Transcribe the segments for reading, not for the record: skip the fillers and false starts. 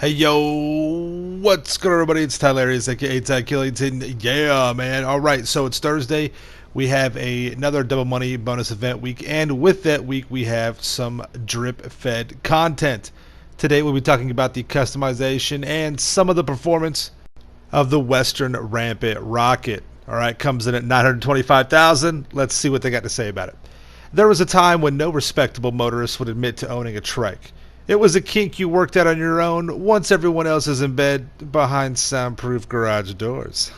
Hey yo, what's good everybody? It's Tyler, aka Ty Killington. Yeah, man. All right, so it's Thursday. We have another double money bonus event week, and with that week, we have some drip-fed content. Today, we'll be talking about the customization and some of the performance of the Western Rampant rocket. All right, comes in at 925,000. Let's see what they got to say about it. There was a time when no respectable motorist would admit to owning a trike. It was a kink you worked out on your own once everyone else is in bed behind soundproof garage doors.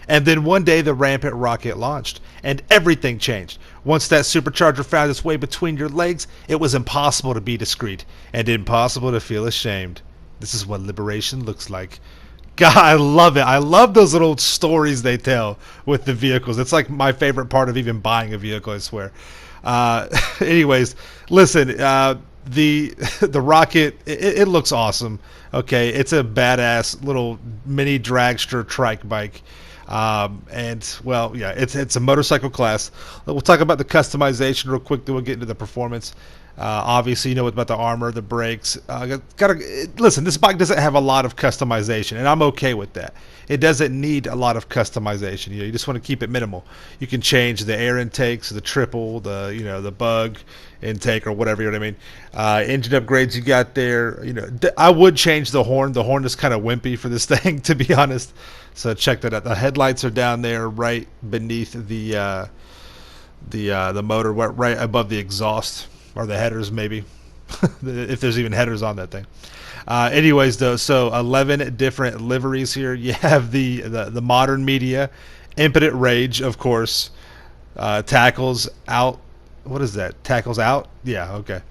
And then one day the Rampant rocket launched, and everything changed. Once that supercharger found its way between your legs, it was impossible to be discreet, and impossible to feel ashamed. This is what liberation looks like. God, I love it. I love those little stories they tell with the vehicles. It's like my favorite part of even buying a vehicle, I swear. Anyways, listen, the the rocket, it looks awesome. Okay, it's a badass little mini dragster trike bike. And well, yeah, it's a motorcycle class. We'll talk about the customization real quick, then we'll get into the performance. Obviously, you know about the armor, the brakes. Listen. This bike doesn't have a lot of customization, and I'm okay with that. It doesn't need a lot of customization. You just want to keep it minimal. You can change the air intakes, the triple, the bug intake or whatever. You know what I mean? Engine upgrades you got there. I would change the horn. The horn is kind of wimpy for this thing, to be honest. So check that out. The headlights are down there, right beneath the motor, right above the exhaust. Or the headers, maybe, if there's even headers on that thing. Anyways, though, so 11 different liveries here. You have the modern media, impotent rage, of course, tackles out. What is that? Tackles out? Yeah, okay.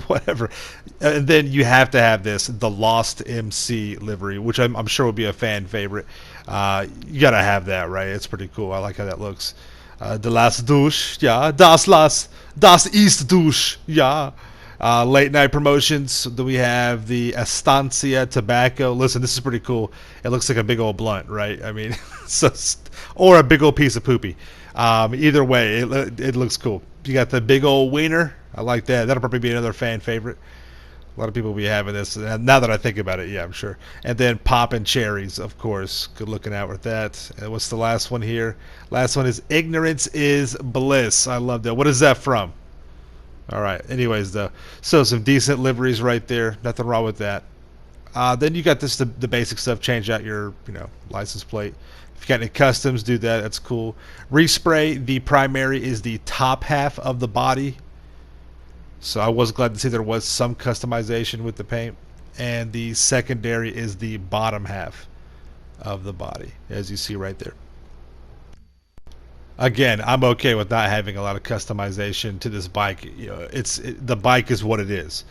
Whatever. And then you have to have the Lost MC livery, which I'm sure will be a fan favorite. You gotta have that, right? It's pretty cool. I like how that looks. The last douche, yeah. Das ist douche, yeah. Late night promotions. Do we have the Estancia tobacco? Listen, this is pretty cool. It looks like a big old blunt, right? I mean, or a big old piece of poopy. Either way, it looks cool. You got the big old wiener. I like that. That'll probably be another fan favorite. A lot of people will be having this. Now that I think about it, yeah, I'm sure. And then poppin' cherries, of course. Good looking out with that. And what's the last one here? Last one is ignorance is bliss. I love that. What is that from? All right. Anyways, though. So some decent liveries right there. Nothing wrong with that. Then you got the basic stuff. Change out your license plate. If you got any customs, do that. That's cool. Respray. The primary is the top half of the body. So I was glad to see there was some customization with the paint. And the secondary is the bottom half of the body, as you see right there. Again, I'm okay with not having a lot of customization to this bike. The bike is what it is.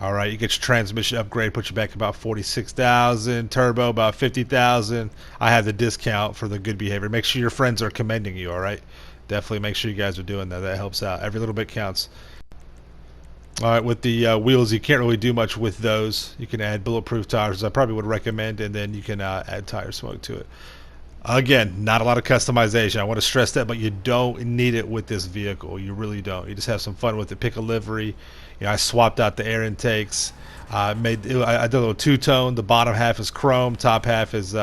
All right, you get your transmission upgrade, put you back about 46,000, turbo about 50,000. I have the discount for the good behavior. Make sure your friends are commending you. All right, definitely make sure you guys are doing that. That helps out. Every little bit counts. All right, with the wheels, you can't really do much with those. You can add bulletproof tires, I probably would recommend, and then you can add tire smoke to it. Again, not a lot of customization. I want to stress that, but you don't need it with this vehicle. You really don't. You just have some fun with it. Pick a livery. I swapped out the air intakes. I did a little two-tone. The bottom half is chrome. Top half is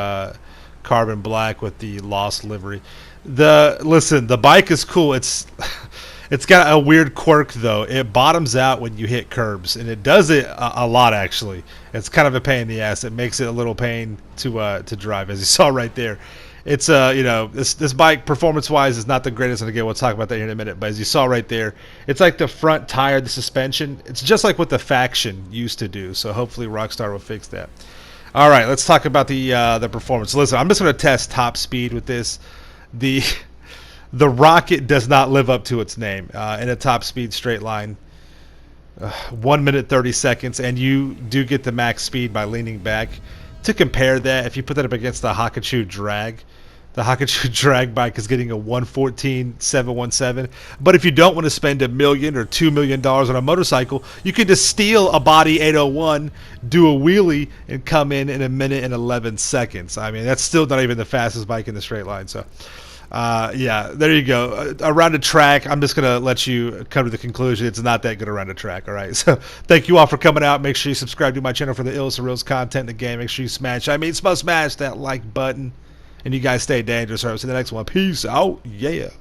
carbon black with the Lost livery. Listen, the bike is cool. It's got a weird quirk, though. It bottoms out when you hit curbs, and it does it a lot, actually. It's kind of a pain in the ass. It makes it a little pain to drive, as you saw right there. It's this bike performance-wise is not the greatest, and again we'll talk about that here in a minute. But as you saw right there, it's like the front tire, the suspension. It's just like what the Faction used to do. So hopefully Rockstar will fix that. All right, let's talk about the performance. Listen, I'm just going to test top speed with this. The rocket does not live up to its name in a top speed straight line. 1 minute 30 seconds, and you do get the max speed by leaning back. To compare that, if you put that up against the Hakuchu Drag, the Hakuchu Drag bike is getting a 114.717. But if you don't want to spend $1 million or $2 million on a motorcycle, you can just steal a body 801, do a wheelie, and come in 1 minute and 11 seconds. I mean, that's still not even the fastest bike in the straight line. So Yeah, there you go. Around a track, I'm just going to let you come to the conclusion it's not that good around a track, all right? So thank you all for coming out. Make sure you subscribe to my channel for the illest and realest content in the game. Make sure you smash that like button. And you guys stay dangerous. All right, see you in the next one. Peace out. Yeah.